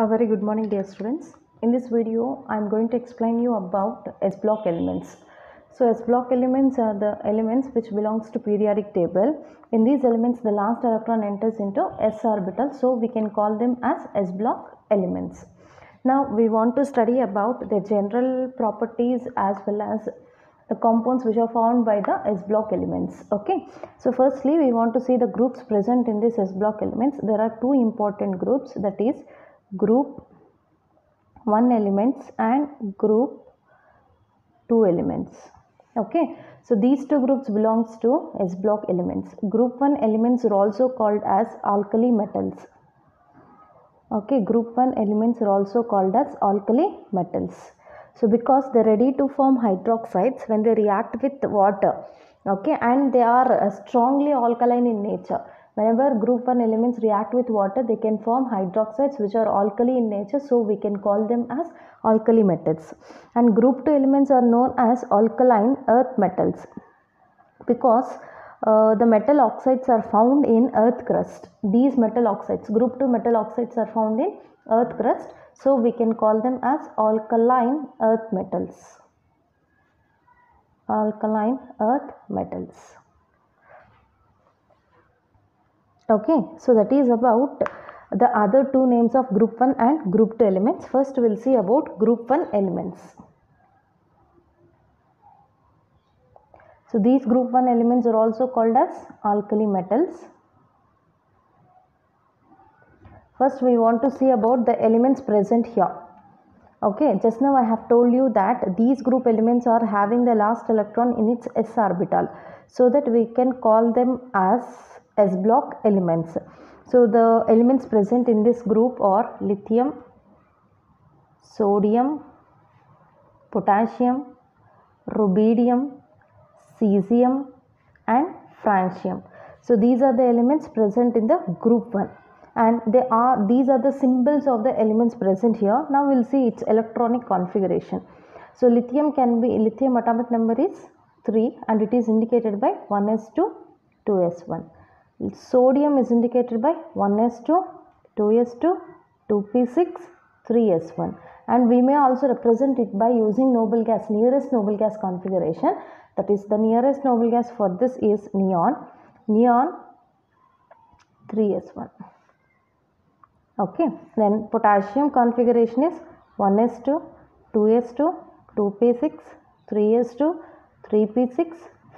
A very good morning, dear students. In this video, I am going to explain you about S block elements. So S block elements are the elements which belongs to periodic table. In these elements, the last electron enters into S orbital, so we can call them as S block elements. Now we want to study about the general properties as well as the compounds which are found by the S block elements. Okay, so firstly we want to see the groups present in this S block elements. There are two important groups, that is group 1 elements and group 2 elements. Okay, so these two groups belongs to S block elements. Group 1 elements are also called as alkali metals. Okay, group 1 elements are also called as alkali metals. So because they're ready to form hydroxides when they react with water, okay, and they are strongly alkaline in nature. Whenever group 1 elements react with water, they can form hydroxides which are alkali in nature, so we can call them as alkali metals. And group 2 elements are known as alkaline earth metals because the metal oxides are found in earth crust. These metal oxides, group 2 metal oxides, are found in earth crust, so we can call them as alkaline earth metals. Alkaline earth metals. Okay, so that is about the other two names of group 1 and group 2 elements. First we will see about group 1 elements. So these group 1 elements are also called as alkali metals. First we want to see about the elements present here. Okay, just now I have told you that these group elements are having the last electron in its s orbital, so that we can call them as S block elements. So the elements present in this group are lithium, sodium, potassium, rubidium, cesium and francium. So these are the elements present in the group 1, and these are the symbols of the elements present here. Now we will see its electronic configuration. So lithium atomic number is 3 and it is indicated by 1s2, 2s1. Sodium is indicated by 1s2, 2s2, 2p6, 3s1, and we may also represent it by using noble gas, nearest noble gas configuration. That is, the nearest noble gas for this is neon 3s1. Okay, then potassium configuration is 1s2, 2s2, 2p6, 3s2, 3p6,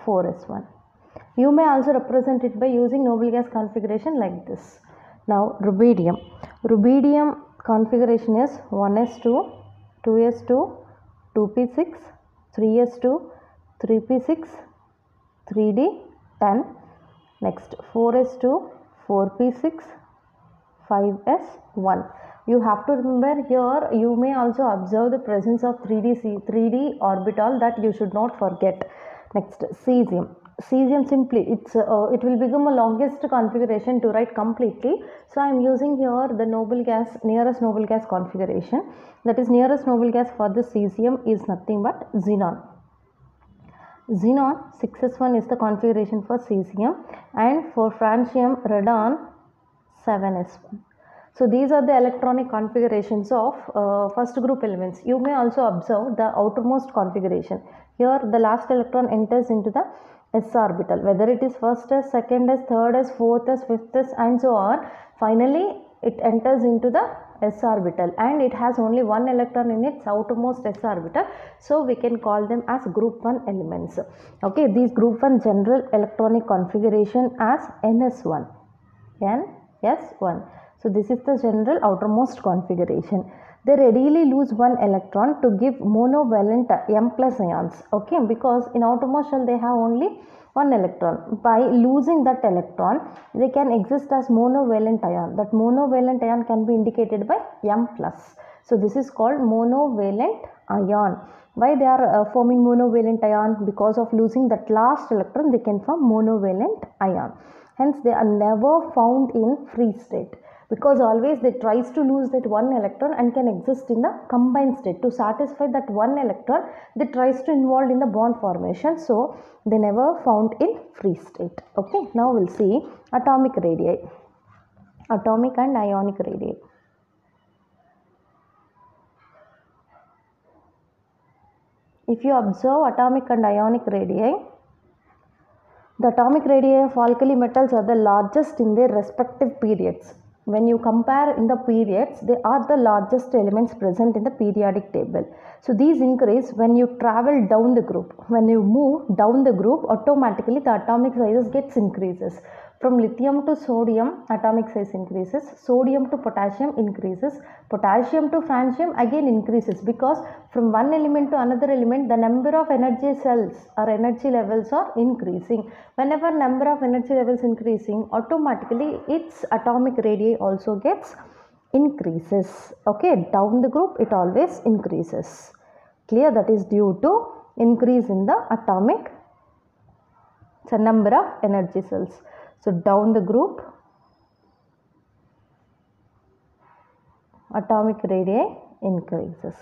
4s1. You may also represent it by using noble gas configuration like this. Now rubidium configuration is 1s2, 2s2, 2p6, 3s2, 3p6, 3d10. Next 4s2, 4p6, 5s1. You have to remember here, you may also observe the presence of 3d orbital, that you should not forget. Next cesium simply it will become a longest configuration to write completely, so I am using here the nearest noble gas configuration. That is, nearest noble gas for the cesium is nothing but xenon 6s1 is the configuration for cesium, and for francium radon 7s1. So these are the electronic configurations of first group elements. You may also observe the outermost configuration. Here the last electron enters into the s orbital, whether it is first s, second s, third s, fourth s, fifth s and so on. Finally it enters into the s orbital and it has only one electron in its outermost s orbital, so we can call them as group 1 elements. Okay, these group 1 general electronic configuration as ns1. So this is the general outermost configuration. They readily lose one electron to give monovalent M plus ions. Okay, because in outermost shell they have only one electron. By losing that electron, they can exist as monovalent ion. That monovalent ion can be indicated by M plus. So this is called monovalent ion. Why they are forming monovalent ion? Because of losing that last electron, they can form monovalent ion. Hence they are never found in free state, because always they tries to lose that one electron and can exist in the combined state. To satisfy that one electron, they tries to involve in the bond formation, so they never found in free state. Okay, now we'll see atomic radii, atomic and ionic radii. if you observe atomic and ionic radii, the atomic radii of alkali metals are the largest in their respective periods. When you compare in the periods, they are the largest elements present in the periodic table. So these increase when you travel down the group. When you move down the group, automatically the atomic sizes gets increases. From lithium to sodium, atomic size increases. Sodium to potassium increases. Potassium to francium again increases, because from one element to another element, the number of energy cells or energy levels are increasing. Whenever number of energy levels increasing, automatically its atomic radii also gets increases. Okay, down the group it always increases. Clear? That is due to increase in the atomic number of energy cells. So down the group, atomic radii increases.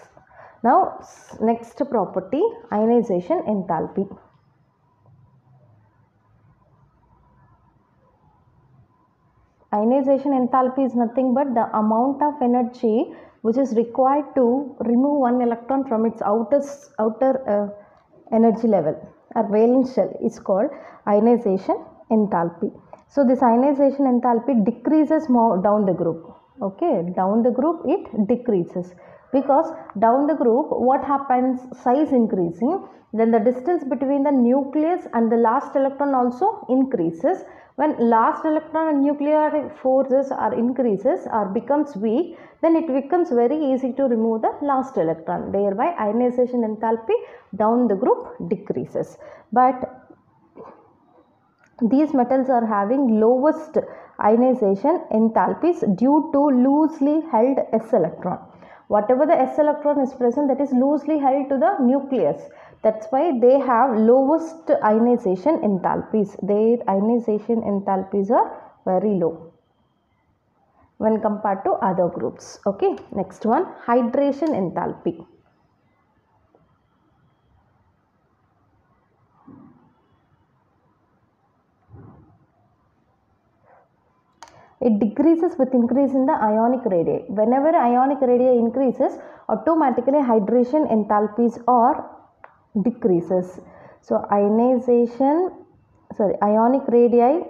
Now next property, ionization enthalpy. Ionization enthalpy is nothing but the amount of energy which is required to remove one electron from its outer energy level or valence shell is called ionization enthalpy. So this ionization enthalpy decreases more down the group. Okay, down the group it decreases, because down the group what happens, size increasing, then the distance between the nucleus and the last electron also increases. When last electron and nuclear forces are increases or becomes weak, then it becomes very easy to remove the last electron. Thereby ionization enthalpy down the group decreases. But these metals are having lowest ionization enthalpies due to loosely held s electron. Whatever the s electron is present, that is loosely held to the nucleus. That's why they have lowest ionization enthalpies. Their ionization enthalpies are very low when compared to other groups. Okay, next one, hydration enthalpy. It decreases with increase in the ionic radii. Whenever ionic radii increases, automatically hydration enthalpies are decreases. So ionic radii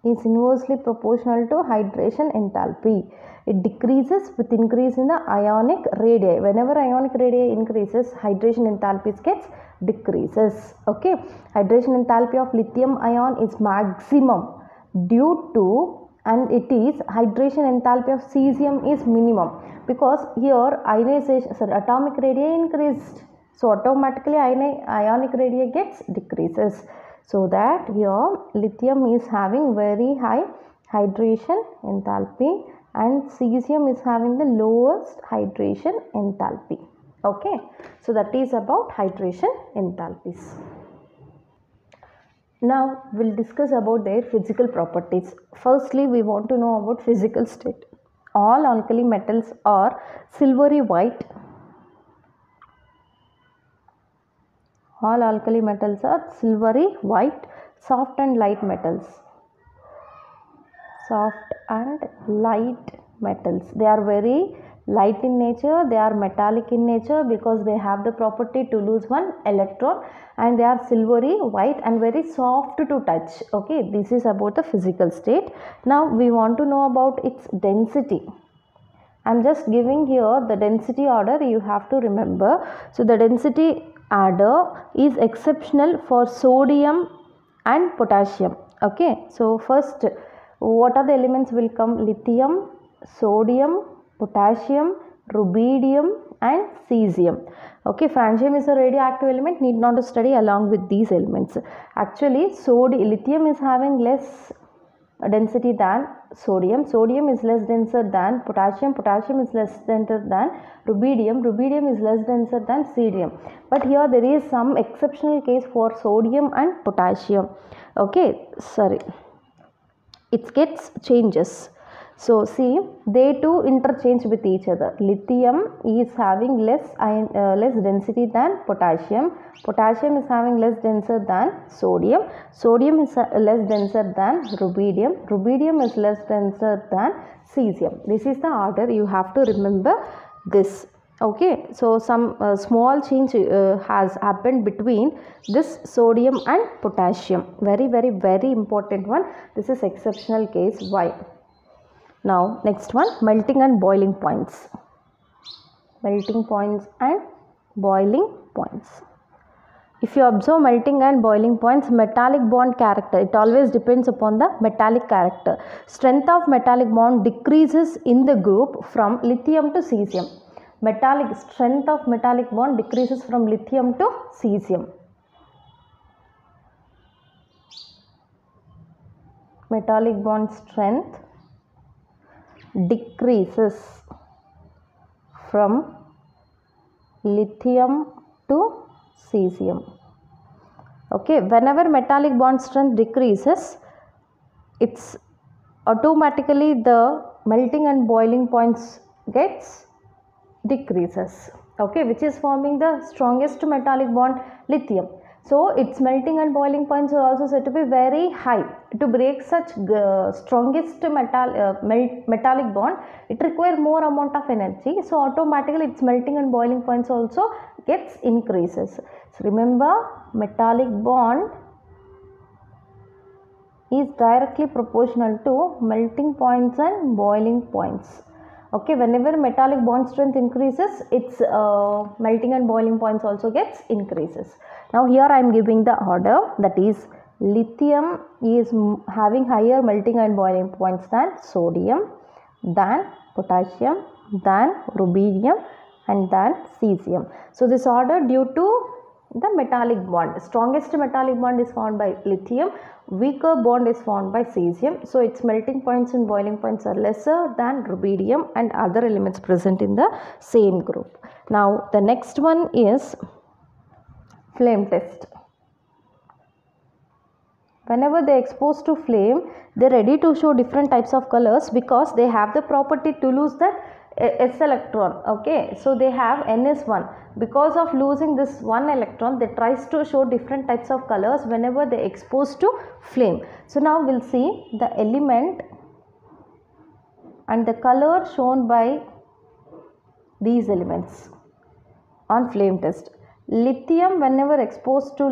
is inversely proportional to hydration enthalpy. It decreases with increase in the ionic radii. Whenever ionic radii increases, hydration enthalpy gets decreases. Okay, hydration enthalpy of lithium ion is maximum due to, and it is hydration enthalpy of cesium is minimum, because here atomic radii increased, so automatically ionic radii gets decreases. So that here lithium is having very high hydration enthalpy and cesium is having the lowest hydration enthalpy. Okay, so that is about hydration enthalpies. Now we'll discuss about their physical properties. Firstly, we want to know about physical state. All alkali metals are silvery white. All alkali metals are silvery white, soft and light metals. Soft and light metals. They are very light in nature, they are metallic in nature because they have the property to lose one electron, and they are silvery white and very soft to touch. Okay, this is about the physical state. Now we want to know about its density. I am just giving here the density order, you have to remember. So the density order is exceptional for sodium and potassium. Okay, so first what are the elements will come? Lithium, sodium, potassium, rubidium and cesium. Okay, francium is a radioactive element, need not to study along with these elements. Actually lithium is having less density than sodium, sodium is less denser than potassium, potassium is less denser than rubidium, rubidium is less denser than cerium. But here there is some exceptional case for sodium and potassium. Okay, it gets changes. So see, they too interchange with each other. Lithium is having less density than potassium. Potassium is having less denser than sodium. Sodium is less denser than rubidium. Rubidium is less denser than cesium. This is the order, you have to remember this. Okay, so some small change has happened between this sodium and potassium. Very important one. This is exceptional case. Why? Now next one, melting and boiling points. Melting points and boiling points. If you observe melting and boiling points, metallic bond character, it always depends upon the metallic character. Strength of metallic bond decreases in the group from lithium to cesium. Strength of metallic bond decreases from lithium to cesium. Metallic bond strength decreases from lithium to cesium. Okay, whenever metallic bond strength decreases, it's automatically the melting and boiling points gets decreases. Okay, which is forming the strongest metallic bond, lithium. So its melting and boiling points are also said to be very high. To break such strongest metallic bond, it requires more amount of energy. So automatically its melting and boiling points also gets increases. So remember, metallic bond is directly proportional to melting points and boiling points. Okay, whenever metallic bond strength increases, its melting and boiling points also gets increases. Now here I am giving the order, that is lithium is having higher melting and boiling points than sodium, than potassium, than rubidium, and than cesium. So this order due to the metallic bond. Strongest metallic bond is found by lithium, weaker bond is found by cesium. So its melting points and boiling points are lesser than rubidium and other elements present in the same group. Now the next one is flame test. Whenever they are exposed to flame, they are ready to show different types of colors because they have the property to lose that s electron. Okay, so they have ns1. Because of losing this one electron, they tries to show different types of colors whenever they are exposed to flame. So now we'll see the element and the color shown by these elements on flame test. Lithium, whenever exposed to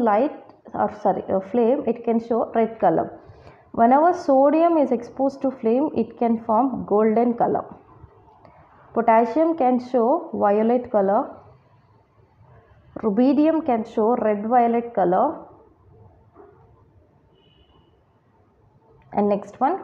flame, it can show red color. Whenever sodium is exposed to flame, it can form golden color. Potassium can show violet color. Rubidium can show red-violet color. And next one,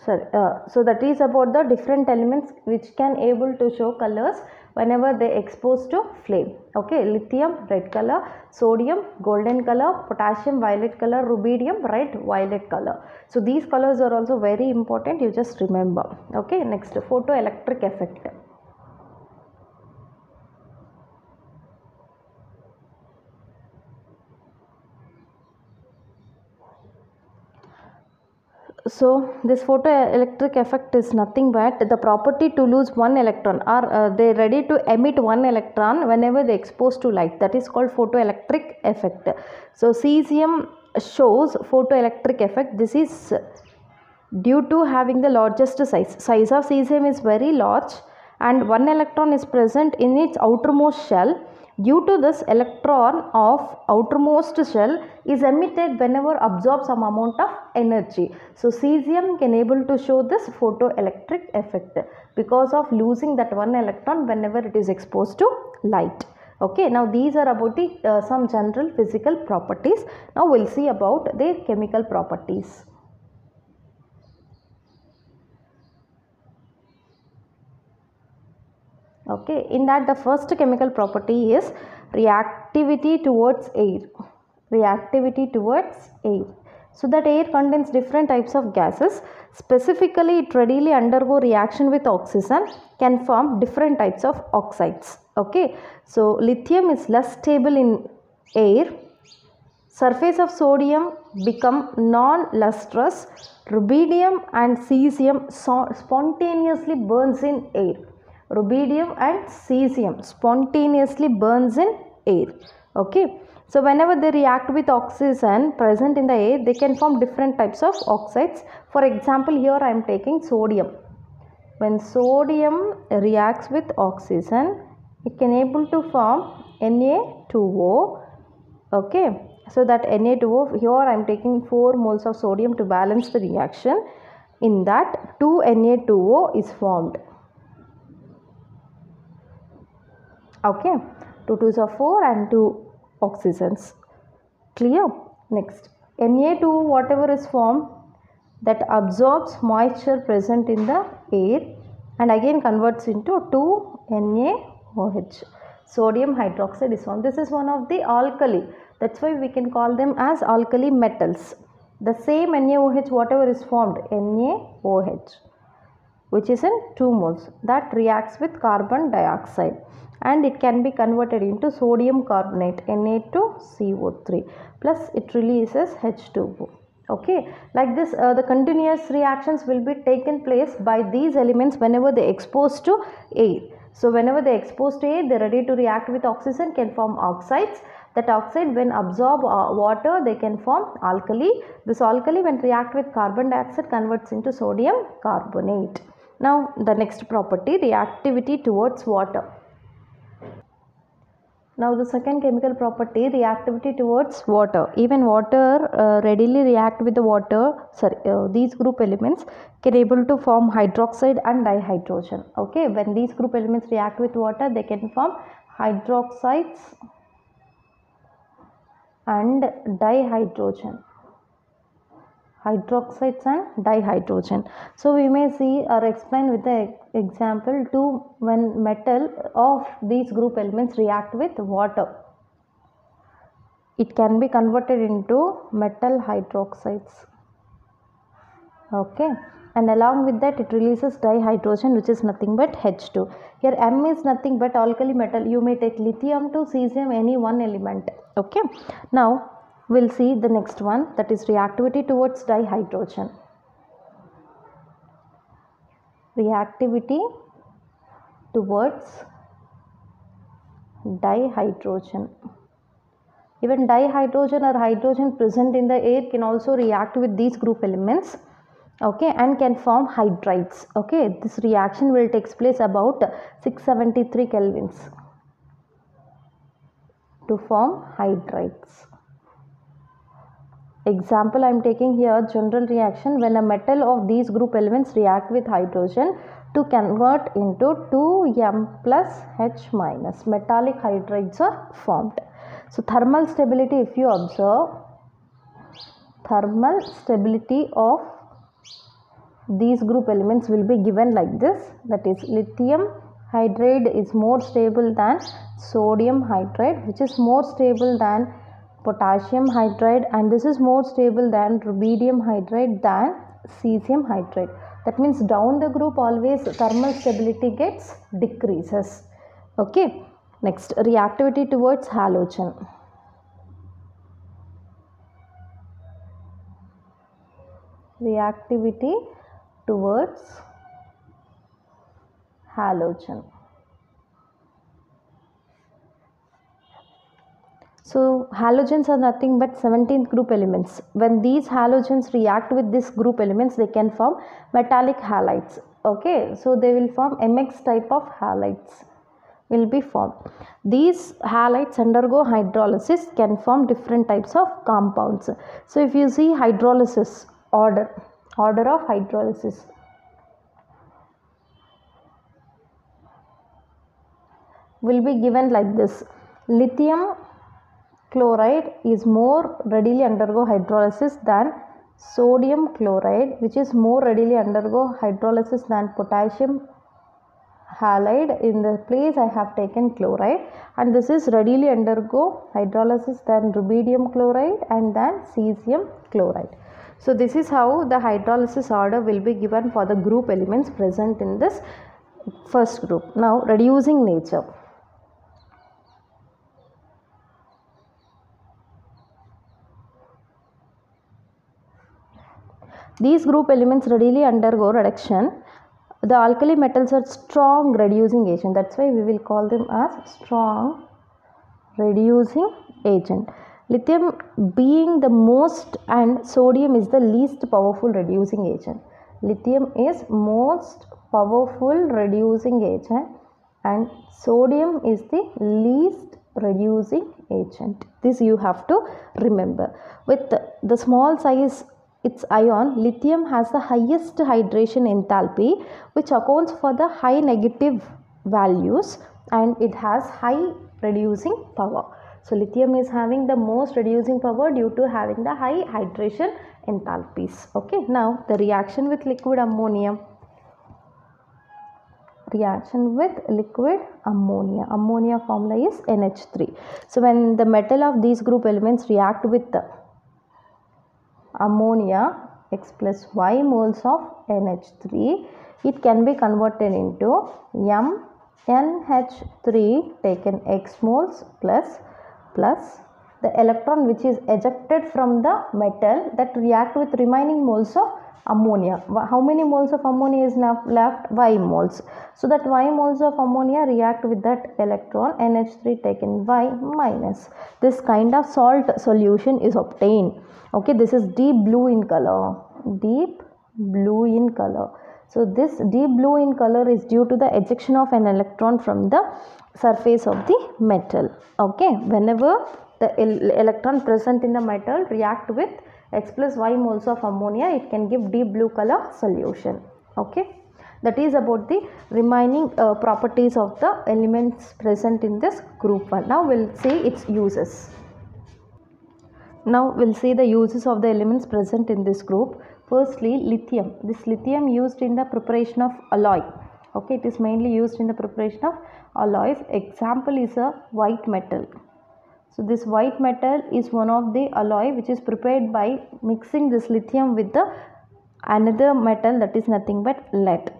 so that is about the different elements which can able to show colors whenever they exposed to flame. Okay, lithium red color, sodium golden color, potassium violet color, rubidium red-violet color. So these colors are also very important, you just remember. Okay, next, photoelectric effect. So this photoelectric effect is nothing but the property to lose one electron, or they are ready to emit one electron whenever they exposed to light. That is called photoelectric effect. So cesium shows photoelectric effect. This is due to having the largest size. Size of cesium is very large and one electron is present in its outermost shell. Due to this, electron of outermost shell is emitted whenever absorbs some amount of energy. So cesium can able to show this photoelectric effect because of losing that one electron whenever it is exposed to light. Okay, now these are about the some general physical properties. Now we'll see about their chemical properties. Okay, in that the first chemical property is reactivity towards air. Reactivity towards air. So that air contains different types of gases. Specifically, it readily undergo reaction with oxygen, can form different types of oxides. Okay, so lithium is less stable in air. Surface of sodium become non-lustrous. Rubidium and cesium spontaneously burns in air. Rubidium and cesium spontaneously burns in air. Okay, so whenever they react with oxygen present in the air, they can form different types of oxides. For example, here I am taking sodium. when sodium reacts with oxygen, it can able to form Na2O. Okay, so that Na2O, here I am taking 4 moles of sodium to balance the reaction. In that 2 Na2O is formed. Okay, 2 2s are 4 and 2 oxygens. Clear? Next, Na2O whatever is formed, that absorbs moisture present in the air and again converts into 2 NaOH. Sodium hydroxide is formed. This is one of the alkali. That's why we can call them as alkali metals. The same NaOH whatever is formed, NaOH, which is in 2 moles, that reacts with carbon dioxide and it can be converted into sodium carbonate, Na2CO3, plus it releases H2O. Okay, like this the continuous reactions will be taken place by these elements whenever they exposed to air. So whenever they exposed to air, they are ready to react with oxygen, can form oxides. That oxide when absorb water, they can form alkali. This alkali when react with carbon dioxide converts into sodium carbonate. Now the next property, reactivity towards water. Now the second chemical property, reactivity towards water. Even water readily react with the water. These group elements can able to form hydroxide and dihydrogen. Okay, when these group elements react with water, they can form hydroxides and dihydrogen. Hydroxides and dihydrogen. So we may see or explain with the example to when metal of these group elements react with water, it can be converted into metal hydroxides. Okay, and along with that it releases dihydrogen, which is nothing but H2. Here M is nothing but alkali metal. You may take lithium to cesium, any one element. Okay, now we'll see the next one, that is reactivity towards dihydrogen. Reactivity towards dihydrogen. Even dihydrogen or hydrogen present in the air can also react with these group elements. Okay, and can form hydrides. Okay, this reaction will take place about 673 kelvins to form hydrides. Example I am taking here, general reaction when a metal of these group elements react with hydrogen to convert into 2M plus H minus, metallic hydrides are formed. So thermal stability, if you observe, thermal stability of these group elements will be given like this, that is lithium hydride is more stable than sodium hydride, which is more stable than potassium hydride, and this is more stable than rubidium hydride than cesium hydride. That means down the group always thermal stability gets decreases. Okay, next reactivity towards halogen. Reactivity towards halogen. So halogens are nothing but 17th group elements. When these halogens react with this group elements, they can form metallic halides. Okay, so they will form MX type of halides will be formed. These halides undergo hydrolysis, can form different types of compounds. So if you see hydrolysis order of hydrolysis, will be given like this. Lithium chloride is more readily undergo hydrolysis than sodium chloride, which is more readily undergo hydrolysis than potassium halide. In the place I have taken chloride, and this is readily undergo hydrolysis than rubidium chloride and then cesium chloride. So this is how the hydrolysis order will be given for the group elements present in this first group. Now reducing nature. These group elements readily undergo reduction. The alkali metals are strong reducing agent. That's why we will call them as strong reducing agent. Lithium being the most and sodium is the least powerful reducing agent. lithium is most powerful reducing agent and sodium is the least reducing agent. This you have to remember. With the small size its ion, lithium has the highest hydration enthalpy, which accounts for the high negative values, and it has high reducing power. So lithium is having the most reducing power due to having the high hydration enthalpies. Okay, now the reaction with liquid ammonia. Reaction with liquid ammonia. Ammonia formula is NH3. So when the metal of these group elements react with the ammonia, X plus Y moles of NH3, it can be converted into NH3 taken X moles plus the electron which is ejected from the metal that react with remaining moles of ammonia. How many moles of ammonia is now left? Y moles. So that Y moles of ammonia react with that electron NH3 taken Y minus. This kind of salt solution is obtained. Okay, this is deep blue in color. Deep blue in color. So this deep blue in color is due to the ejection of an electron from the surface of the metal. Okay, whenever the electron present in the metal react with X plus Y moles of ammonia, it can give deep blue color solution. Okay, that is about the remaining properties of the elements present in this group 1. Now we'll see its uses. Now we'll see the uses of the elements present in this group. Firstly, lithium. This lithium used in the preparation of alloy. Okay, it is mainly used in the preparation of alloys. Example is a white metal. So this white metal is one of the alloy which is prepared by mixing this lithium with the another metal, that is nothing but lead.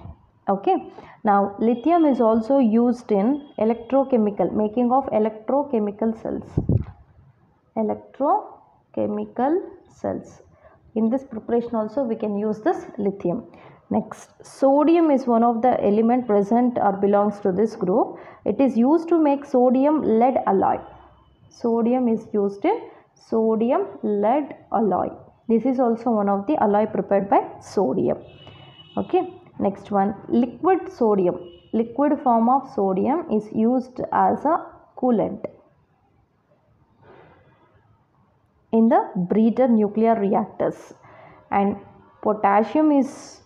Okay, now lithium is also used in electrochemical, making of electrochemical cells. Electrochemical cells. In this preparation also we can use this lithium. Next, sodium is one of the element present or belongs to this group. It is used to make sodium lead alloy. Sodium is used in sodium lead alloy. This is also one of the alloy prepared by sodium. Okay, next one, liquid sodium. Liquid form of sodium is used as a coolant in the breeder nuclear reactors, and potassium is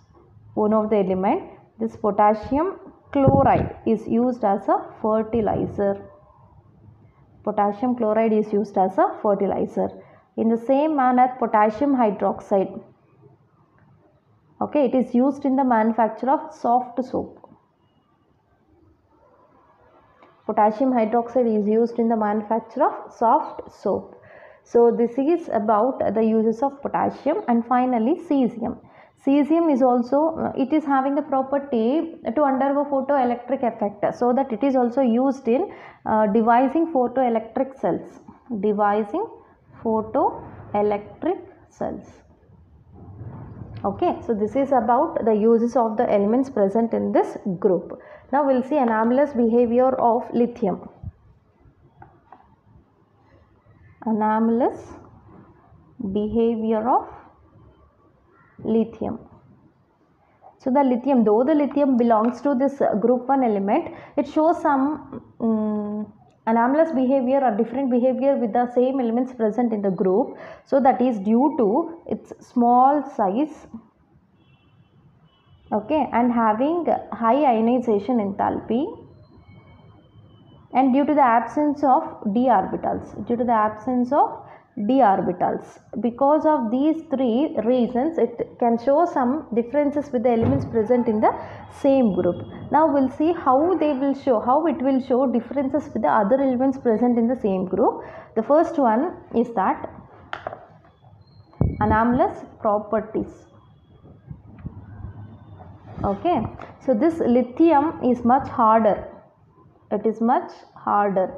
one of the element. This potassium chloride is used as a fertilizer. Potassium chloride is used as a fertilizer. In the same manner, potassium hydroxide. Okay, it is used in the manufacture of soft soap. Potassium hydroxide is used in the manufacture of soft soap. So this is about the uses of potassium. And finally, cesium. Cesium is also, it is having the property to undergo photoelectric effect, so that it is also used in devising photoelectric cells. Devising photoelectric cells. Okay, so this is about the uses of the elements present in this group. Now we will see anomalous behavior of lithium. Anomalous behavior of lithium. So the lithium, though the lithium belongs to this group 1 element, it shows some anomalous behavior or different behavior with the same elements present in the group. So that is due to its small size, okay, and having high ionization enthalpy, and due to the absence of d orbitals. Due to the absence of d orbitals. Because of these three reasons, it can show some differences with the elements present in the same group. Now we'll see how they will show, how it will show differences with the other elements present in the same group. The first one is that anomalous properties. Okay, so this lithium is much harder. It is much harder.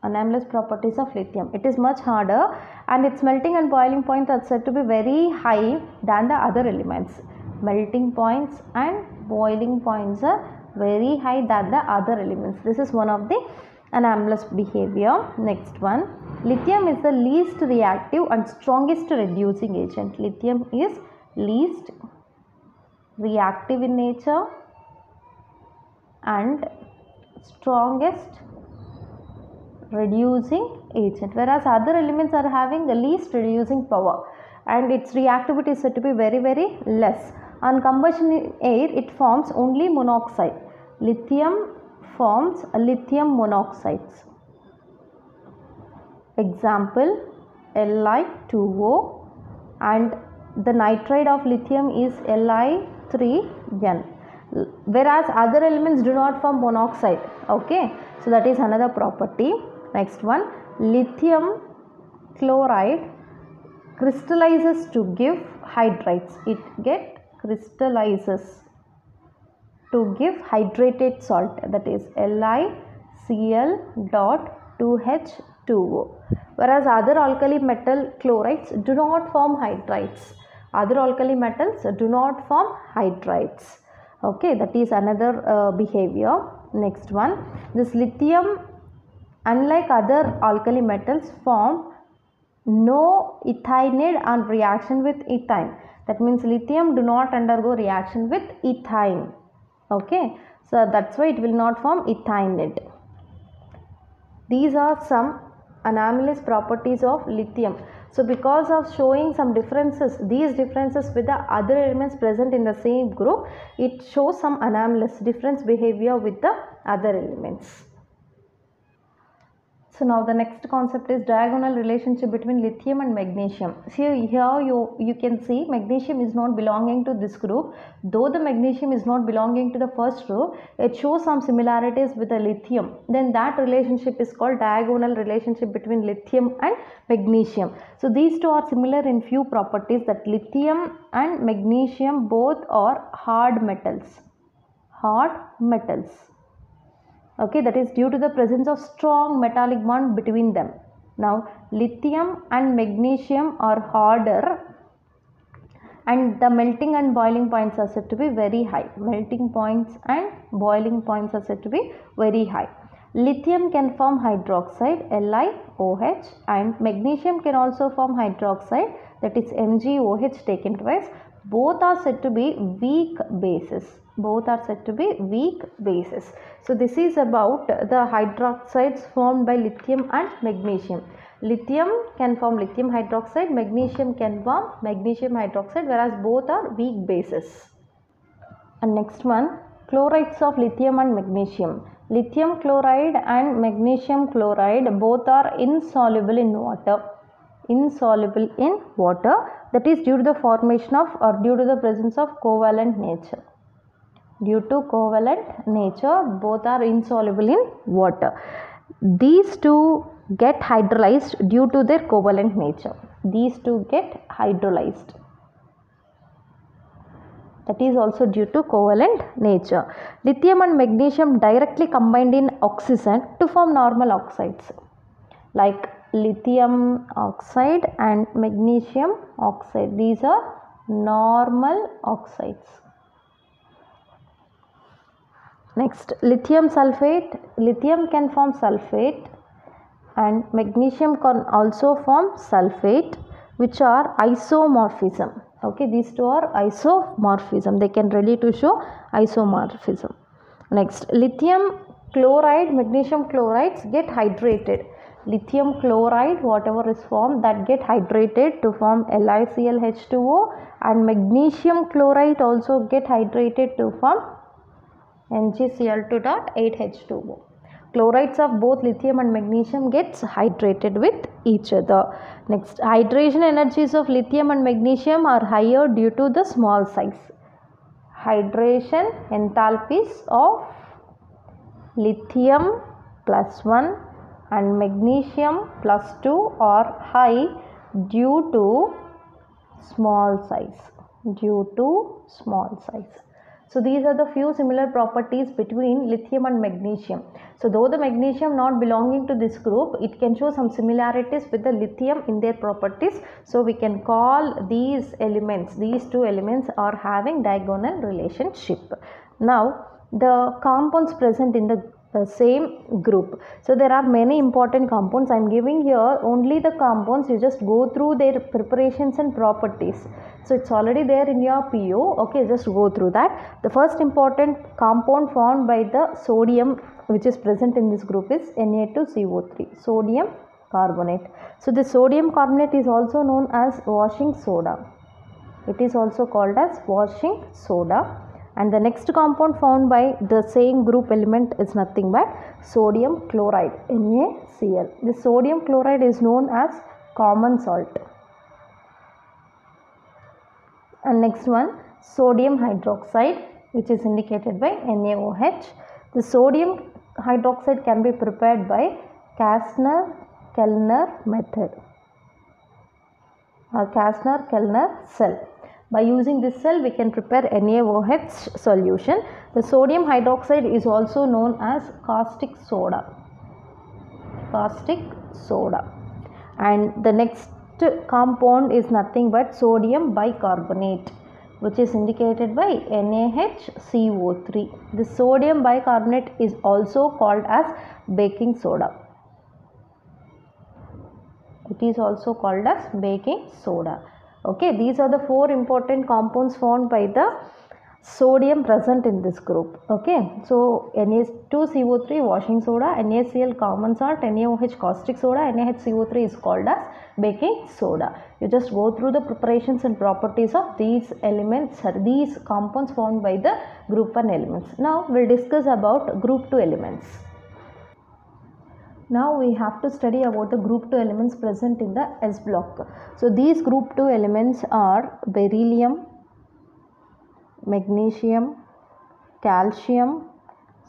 Anomalous properties of lithium. It is much harder, and its melting and boiling point are said to be very high than the other elements. Melting points and boiling points are very high than the other elements. This is one of the anomalous behavior. Next one, lithium is the least reactive and strongest reducing agent. Lithium is least reactive in nature and strongest reducing agent, whereas other elements are having the least reducing power and its reactivity is said to be very less. On combustion in air, it forms only monoxide. Lithium forms lithium monoxides. Example, Li2O, and the nitride of lithium is Li3N, whereas other elements do not form monoxide. Okay, so that is another property. Next one, lithium chloride crystallizes to give hydrides. It crystallizes to give hydrated salt, that is LiCl.2H2O, whereas other alkali metal chlorides do not form hydrides. Other alkali metals do not form hydrides. Okay, that is another behavior. Next one, this lithium, unlike other alkali metals, form no ethanide on reaction with ethane. That means lithium do not undergo reaction with ethane. Okay, so that's why it will not form ethanide. These are some anomalous properties of lithium. So because of showing some differences, these differences with the other elements present in the same group, it shows some anomalous difference behavior with the other elements. So now the next concept is diagonal relationship between lithium and magnesium. Here you can see magnesium is not belonging to this group. Though the magnesium is not belonging to the first row, it shows some similarities with the lithium. Then that relationship is called diagonal relationship between lithium and magnesium. So these two are similar in few properties, that lithium and magnesium both are hard metals. Hard metals. Okay, that is due to the presence of strong metallic bond between them. Now lithium and magnesium are harder and the melting and boiling points are said to be very high. Melting points and boiling points are said to be very high. Lithium can form hydroxide, LiOH, and magnesium can also form hydroxide, that is MgOH taken twice. Both are said to be weak bases. Both are said to be weak bases. So this is about the hydroxides formed by lithium and magnesium. Lithium can form lithium hydroxide, magnesium can form magnesium hydroxide, whereas both are weak bases. And next one, chlorides of lithium and magnesium. Lithium chloride and magnesium chloride both are insoluble in water. Insoluble in water, that is due to the formation of or due to the presence of covalent nature. Due to covalent nature, both are insoluble in water. These two get hydrolyzed due to their covalent nature. These two get hydrolyzed. That is also due to covalent nature. Lithium and magnesium directly combined in oxygen to form normal oxides, like lithium oxide and magnesium oxide. These are normal oxides. Next, lithium sulfate. Lithium can form sulfate and magnesium can also form sulfate, which are isomorphism. Okay, these two are isomorphism. They can relate to show isomorphism. Next, lithium chloride, magnesium chlorides get hydrated. Lithium chloride, whatever is formed, that get hydrated to form LiClH2O, and magnesium chloride also get hydrated to form NgCl2.8H2O. Chlorides of both lithium and magnesium gets hydrated with each other. Next, hydration energies of lithium and magnesium are higher due to the small size. Hydration enthalpies of lithium +1 and magnesium +2 are high due to small size. Due to small size. So these are the few similar properties between lithium and magnesium. So though the magnesium not belonging to this group, it can show some similarities with the lithium in their properties. So we can call these elements, these two elements are having diagonal relationship. Now the compounds present in the same group. So there are many important compounds. I am giving here only the compounds. You just go through their preparations and properties. So it's already there in your PO. Okay, just go through that. The first important compound formed by the sodium which is present in this group is Na2CO3, sodium carbonate. So the sodium carbonate is also known as washing soda. It is also called as washing soda. And the next compound found by the same group element is nothing but sodium chloride, NaCl. The sodium chloride is known as common salt. And next one, sodium hydroxide, which is indicated by NaOH. The sodium hydroxide can be prepared by Kastner-Kellner method or Kastner-Kellner cell. By using this cell, we can prepare NaOH solution. The sodium hydroxide is also known as caustic soda. Caustic soda. And the next compound is nothing but sodium bicarbonate, which is indicated by NaHCO3. The sodium bicarbonate is also called as baking soda. It is also called as baking soda. Okay, these are the four important compounds found by the sodium present in this group. Okay, so Na2CO3 washing soda, NaCl common salt, NaOH caustic soda, NaHCO3 is called as baking soda. You just go through the preparations and properties of these elements, these compounds found by the group 1 elements. Now we'll discuss about group 2 elements. Now we have to study about the group 2 elements present in the S block. So these group 2 elements are beryllium, magnesium, calcium,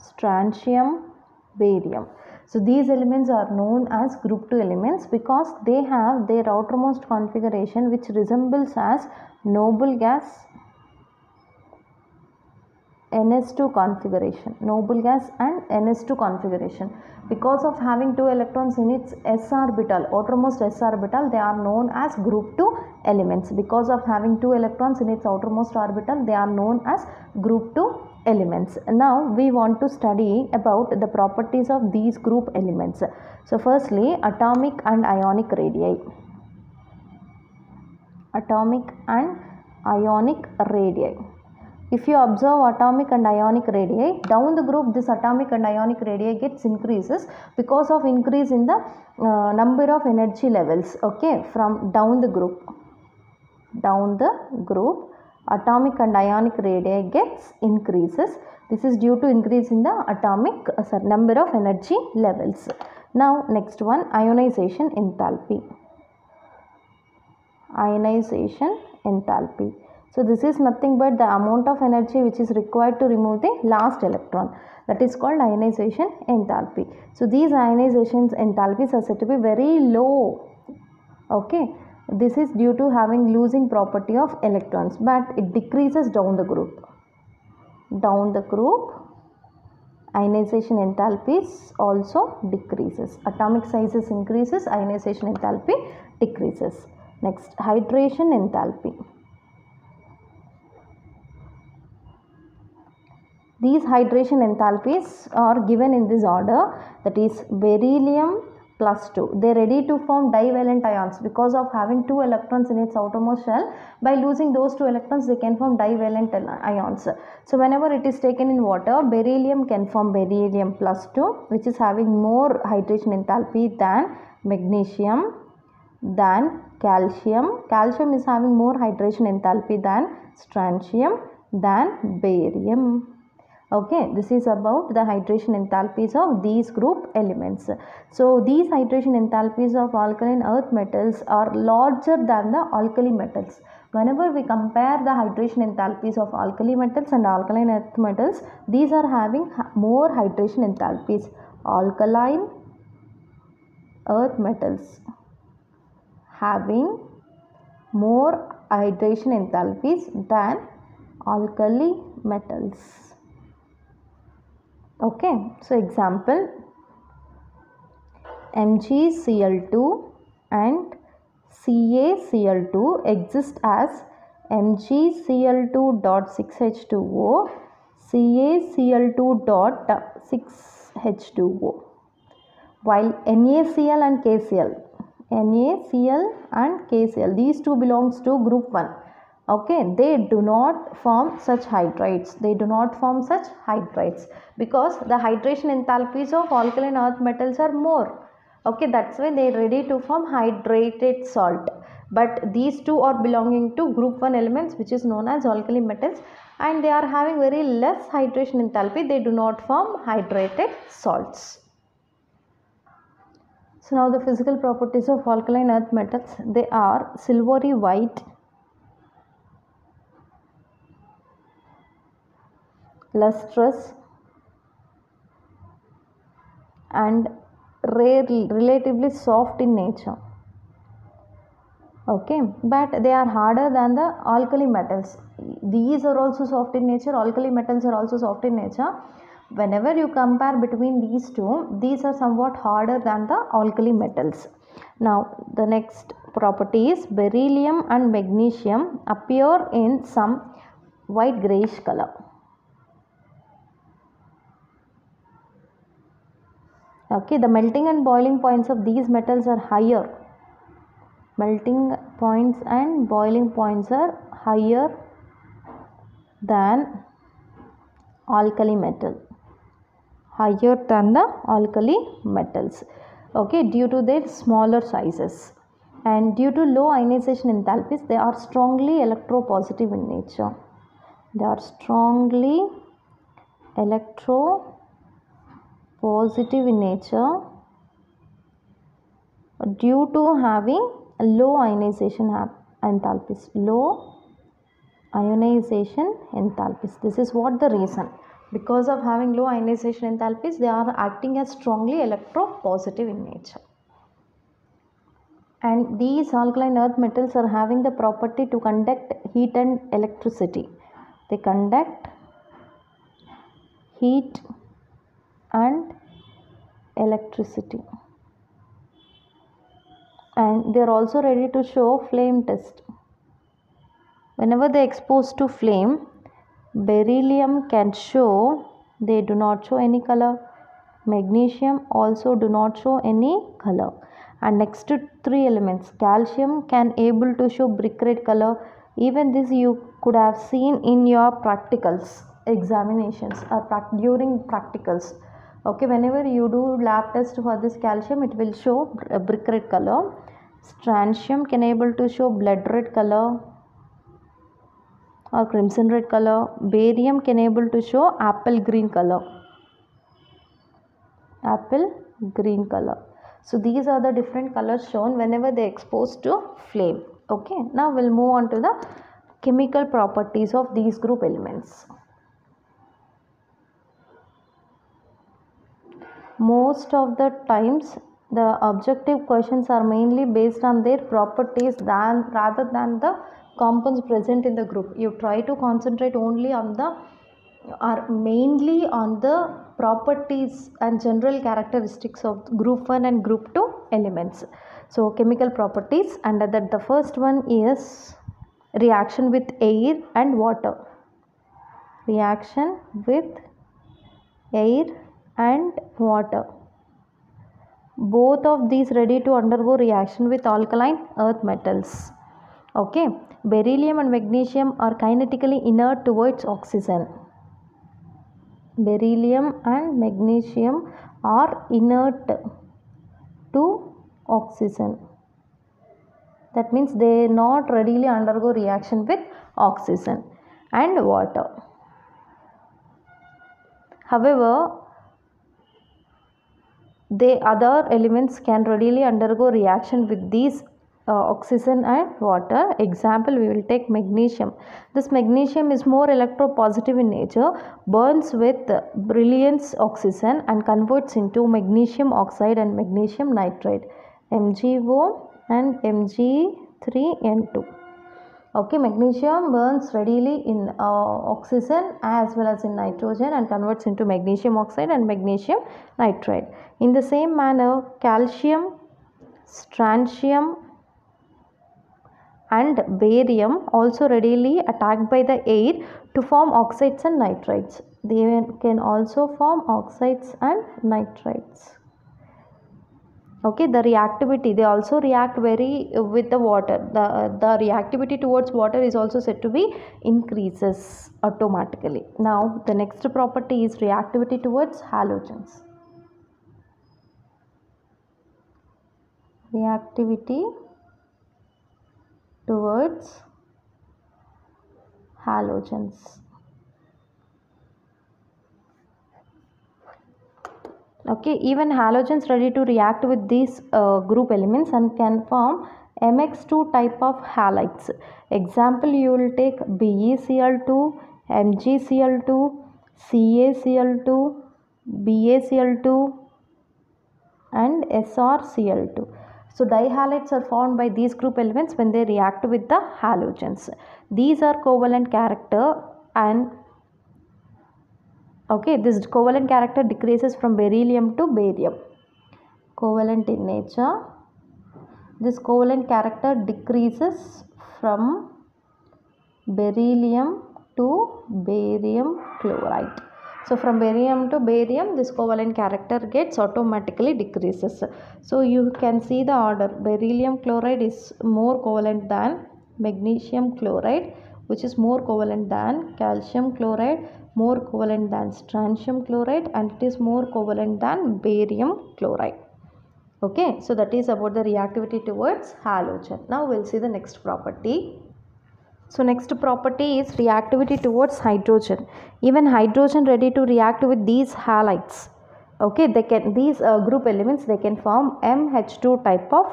strontium, barium. So these elements are known as group 2 elements because they have their outermost configuration which resembles as noble gas NS2 configuration, noble gas and NS2 configuration. Because of having 2 electrons in its s orbital, outermost s orbital, they are known as group 2 elements. Because of having 2 electrons in its outermost orbital, they are known as group 2 elements. Now we want to study about the properties of these group elements. So firstly, atomic and ionic radii. Atomic and ionic radii. If you observe atomic and ionic radii, down the group this atomic and ionic radii gets increases because of increase in the number of energy levels. Okay, from down the group atomic and ionic radii gets increases. This is due to increase in the atomic number of energy levels. Now next one, ionization enthalpy. Ionization enthalpy. So this is nothing but the amount of energy which is required to remove the last electron. That is called ionization enthalpy. So these ionization enthalpies are said to be very low. Okay, this is due to having losing property of electrons, but it decreases down the group. Down the group, ionization enthalpies also decreases. Atomic sizes increases, ionization enthalpy decreases. Next, hydration enthalpy. These hydration enthalpies are given in this order, that is beryllium plus 2. They are ready to form divalent ions because of having 2 electrons in its outermost shell. By losing those 2 electrons, they can form divalent ions. So whenever it is taken in water, beryllium can form beryllium plus 2, which is having more hydration enthalpy than magnesium, than calcium. Calcium is having more hydration enthalpy than strontium, than barium. Okay, this is about the hydration enthalpies of these group elements. So these hydration enthalpies of alkaline earth metals are larger than the alkali metals. Whenever we compare the hydration enthalpies of alkali metals and alkaline earth metals, these are having more hydration enthalpies. Alkaline earth metals having more hydration enthalpies than alkali metals. Okay, so example, MgCl2 and CaCl2 exist as MgCl2.6H2O, CaCl2 dot 6H2O, while NaCl and KCl, these two belongs to group 1. Okay, they do not form such hydrides. Because the hydration enthalpies of alkaline earth metals are more. Okay, that's why they are ready to form hydrated salt. But these two are belonging to group 1 elements, which is known as alkali metals, and they are having very less hydration enthalpy. They do not form hydrated salts. So now the physical properties of alkaline earth metals, they are silvery white, lustrous, and relatively soft in nature. Okay, but they are harder than the alkali metals. These are also soft in nature, alkali metals are also soft in nature. Whenever you compare between these two, these are somewhat harder than the alkali metals. Now the next property is beryllium and magnesium appear in some white greyish color. Okay, the melting and boiling points of these metals are higher. Melting points and boiling points are higher than alkali metal, higher than the alkali metals. Okay, due to their smaller sizes and due to low ionization enthalpies, they are strongly electropositive in nature. They are strongly electropositive in nature due to having low ionization enthalpies. This is what the reason. Because of having low ionization enthalpies, they are acting as strongly electropositive in nature. And these alkaline earth metals are having the property to conduct heat and electricity. They conduct heat and electricity. And they are also ready to show flame test. Whenever they are exposed to flame, beryllium can show, they do not show any color. Magnesium also do not show any color. And next to 3 elements, calcium can able to show brick red color. Even this you could have seen in your practicals, examinations or during practicals. Okay, whenever you do lab test for this calcium, it will show a brick red color. Strontium can able to show blood red color or crimson red color. Barium can able to show apple green color. So these are the different colors shown whenever they are exposed to flame. Okay, now we'll move on to the chemical properties of these group elements. Most of the times the objective questions are mainly based on their properties rather than the compounds present in the group. You try to concentrate only on mainly on the properties and general characteristics of group 1 and group 2 elements. So chemical properties, under that the first one is reaction with air and water. Reaction with air and water. Both of these ready to undergo reaction with alkaline earth metals. Okay, beryllium and magnesium are kinetically inert towards oxygen. Beryllium and magnesium are inert to oxygen. That means they not readily undergo reaction with oxygen and water. However, the other elements can readily undergo reaction with these oxygen and water. Example, we will take magnesium. This magnesium is more electropositive in nature, burns with brilliance oxygen and converts into magnesium oxide and magnesium nitride, MgO and Mg3N2. Okay, magnesium burns readily in oxygen as well as in nitrogen and converts into magnesium oxide and magnesium nitride. In the same manner, calcium, strontium, and barium also readily attacked by the air to form oxides and nitrides. They can also form oxides and nitrides. Okay, the reactivity, they also react very with the water. The reactivity towards water is also said to be increases automatically. Now the next property is reactivity towards halogens. Reactivity towards halogens. Okay, even halogens ready to react with these group elements and can form MX2 type of halides. Example, you will take BeCl2, MgCl2, CaCl2, BaCl2 and SrCl2. So dihalides are formed by these group elements when they react with the halogens. These are covalent character, and okay, this covalent character decreases from beryllium to barium. Covalent in nature. This covalent character decreases from beryllium to barium chloride. So from barium to barium, this covalent character gets automatically decreases. So you can see the order. Beryllium chloride is more covalent than magnesium chloride, which is more covalent than calcium chloride, more covalent than strontium chloride, and it is more covalent than barium chloride. Okay, so that is about the reactivity towards halogen. Now we'll see the next property. So next property is reactivity towards hydrogen. Even hydrogen ready to react with these halides. Okay, they can, these group elements, they can form MH2 type of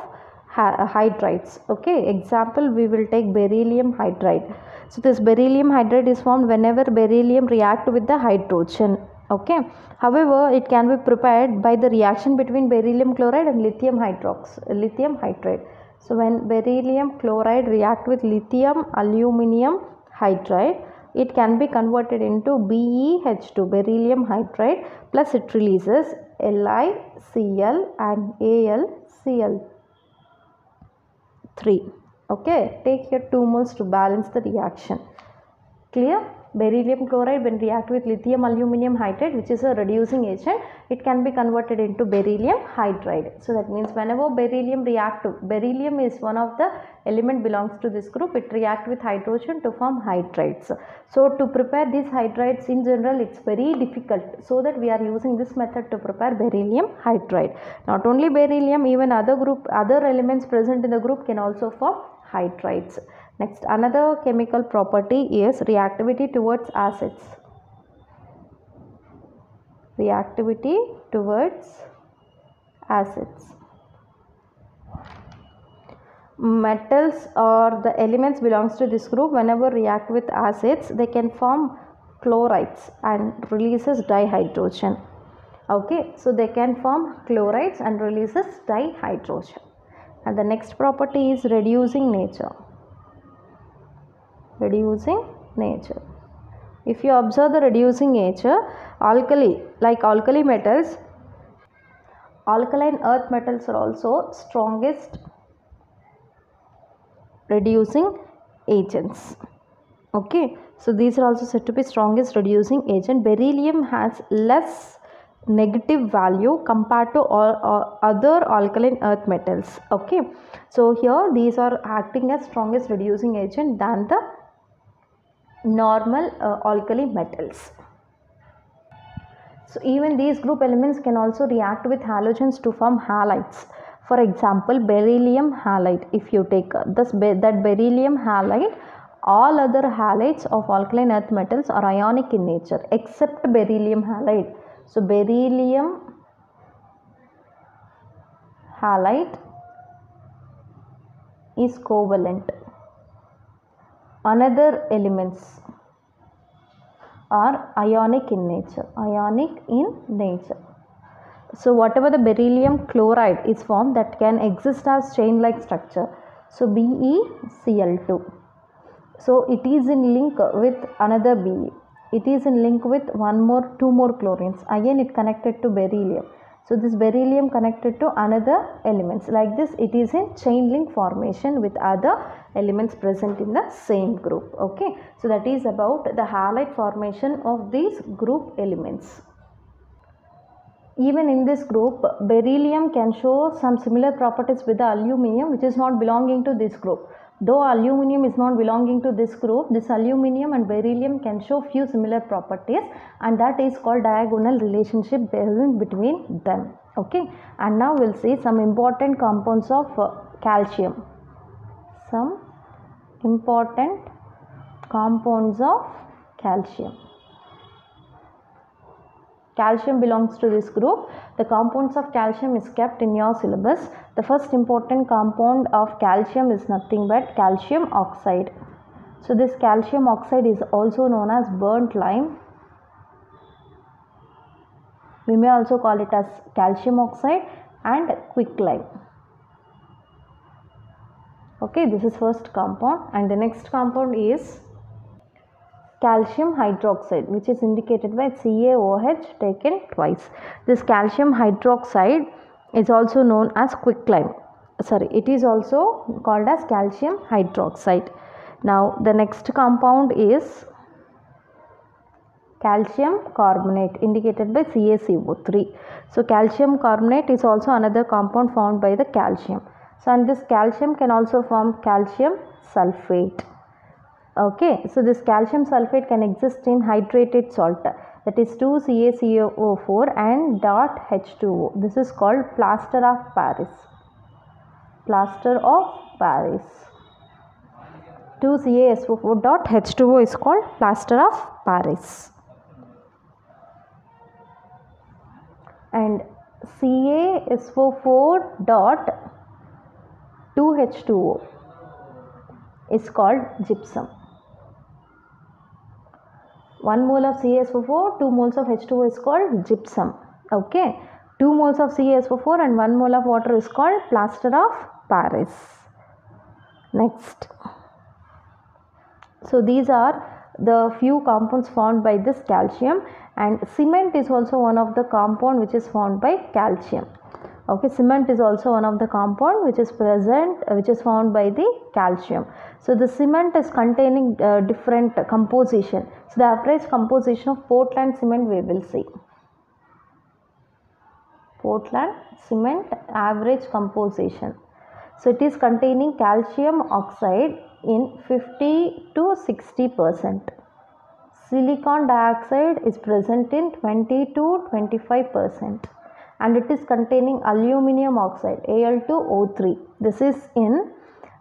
hydrides. Okay, example, we will take beryllium hydride. So this beryllium hydride is formed whenever beryllium react with the hydrogen. Okay, however, it can be prepared by the reaction between beryllium chloride and lithium hydride. So when beryllium chloride react with lithium aluminum hydride, it can be converted into BeH2, beryllium hydride, plus it releases LiCl and AlCl3. Okay, take here 2 moles to balance the reaction. Clear? Beryllium chloride, when react with lithium aluminum hydride, which is a reducing agent, it can be converted into beryllium hydride. So that means whenever beryllium beryllium is one of the element belongs to this group, it react with hydrogen to form hydrides. So to prepare these hydrides in general, it's very difficult. So that we are using this method to prepare beryllium hydride. Not only beryllium, even other elements present in the group can also form hydrides. Next, another chemical property is reactivity towards acids. Reactivity towards acids. Metals or the elements belongs to this group, whenever react with acids, they can form chlorides and releases dihydrogen. Okay, so they can form chlorides and releases dihydrogen. And the next property is reducing nature. Reducing nature. If you observe the reducing nature, like alkali metals, alkaline earth metals are also strongest reducing agents. Okay, so these are also said to be strongest reducing agent. Beryllium has less negative value compared to all other alkaline earth metals. Okay, so here these are acting as strongest reducing agent than the normal alkali metals. So even these group elements can also react with halogens to form halides. For example, beryllium halide. If you take that beryllium halide, all other halides of alkaline earth metals are ionic in nature except beryllium halide. So beryllium halide is covalent. Another elements are ionic in nature. So whatever the beryllium chloride is formed, that can exist as chain like structure. So BeCl2. So it is in link with another Be. It is in link with two more chlorines. Again it connected to beryllium. So this beryllium connected to another elements. Like this, it is in chain link formation with other elements present in the same group. Okay, so that is about the halide formation of these group elements. Even in this group, beryllium can show some similar properties with the aluminium, which is not belonging to this group. Though aluminium is not belonging to this group, this aluminium and beryllium can show few similar properties, and that is called diagonal relationship present between them. Okay, and now we'll see some important compounds of calcium. Some important compounds of calcium. Calcium belongs to this group. The compounds of calcium is kept in your syllabus. The first important compound of calcium is nothing but calcium oxide. So this calcium oxide is also known as burnt lime. We may also call it as calcium oxide and quicklime. Okay, this is first compound, and the next compound is calcium hydroxide, which is indicated by CaOH taken twice. This calcium hydroxide is also known as quicklime. It is also called as calcium hydroxide. Now the next compound is calcium carbonate, indicated by CaCO3. So calcium carbonate is also another compound formed by the calcium. So and this calcium can also form calcium sulfate. Okay, so this calcium sulfate can exist in hydrated salt, that is 2CaCO4 and dot H2O. This is called plaster of Paris. Plaster of Paris. 2CaSO4 dot H2O is called plaster of Paris. And CaSO4 dot 2H2O is called gypsum. 1 mole of CaSO4, 2 moles of H2O is called gypsum. Okay, 2 moles of CaSO4 and 1 mole of water is called plaster of Paris. Next, so these are the few compounds formed by this calcium, and cement is also one of the compound which is formed by calcium. Okay, cement is also one of the compound which is found by the calcium. So the cement is containing different composition. So the average composition of Portland cement we will see. Portland cement average composition. So it is containing calcium oxide in 50 to 60%. Silicon dioxide is present in 20 to 25%. And it is containing aluminium oxide Al2O3. This is in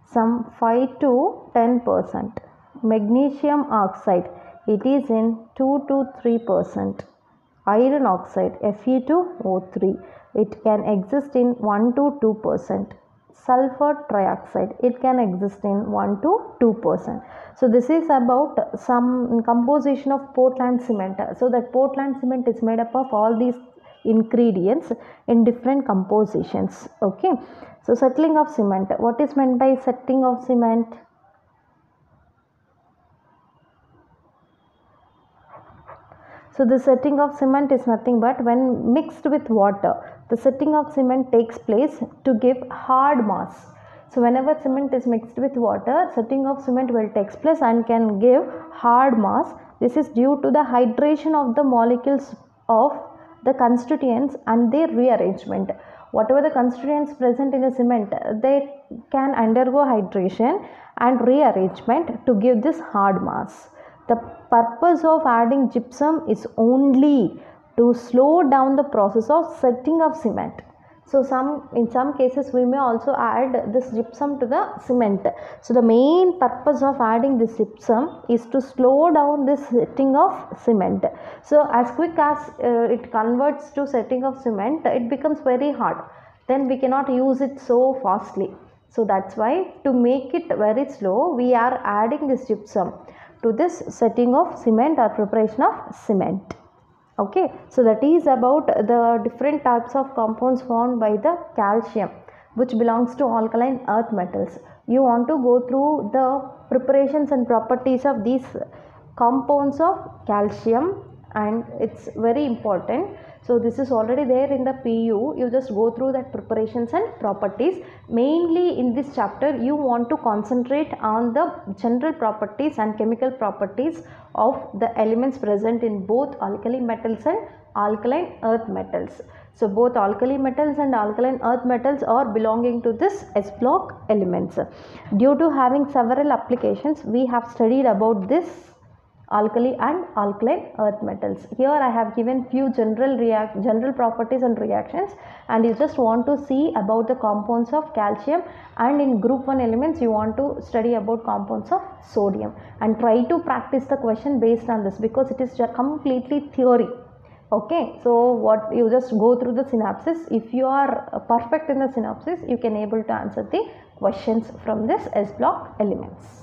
some 5 to 10%. Magnesium oxide, it is in 2 to 3%. Iron oxide Fe2O3, it can exist in 1 to 2%. Sulfur trioxide, it can exist in 1 to 2%. So this is about some composition of Portland cement. So that Portland cement is made up of all these ingredients in different compositions. Okay, so settling of cement. What is meant by setting of cement? So the setting of cement is nothing but when mixed with water, the setting of cement takes place to give hard mass. So whenever cement is mixed with water, setting of cement will take place and can give hard mass. This is due to the hydration of the molecules of the constituents and their rearrangement. Whatever the constituents present in the cement, they can undergo hydration and rearrangement to give this hard mass. The purpose of adding gypsum is only to slow down the process of setting of cement. So in some cases we may also add this gypsum to the cement. So the main purpose of adding this gypsum is to slow down this setting of cement. So as quick as it converts to setting of cement, it becomes very hard. Then we cannot use it so fastly. So that's why to make it very slow, we are adding this gypsum to this setting of cement or preparation of cement. Okay, so that is about the different types of compounds formed by the calcium, which belongs to alkaline earth metals. You want to go through the preparations and properties of these compounds of calcium and it's very important. So this is already there in the PU. You just go through that preparations and properties. Mainly in this chapter you want to concentrate on the general properties and chemical properties of the elements present in both alkali metals and alkaline earth metals. So both alkali metals and alkaline earth metals are belonging to this S block elements. Due to having several applications, we have studied about this alkali and alkaline earth metals. Here I have given few general properties and reactions, and you just want to see about the compounds of calcium, and in group 1 elements you want to study about compounds of sodium, and try to practice the question based on this because it is completely theory. Okay, so what you just go through the synopsis. If you are perfect in the synopsis, you can able to answer the questions from this S block elements.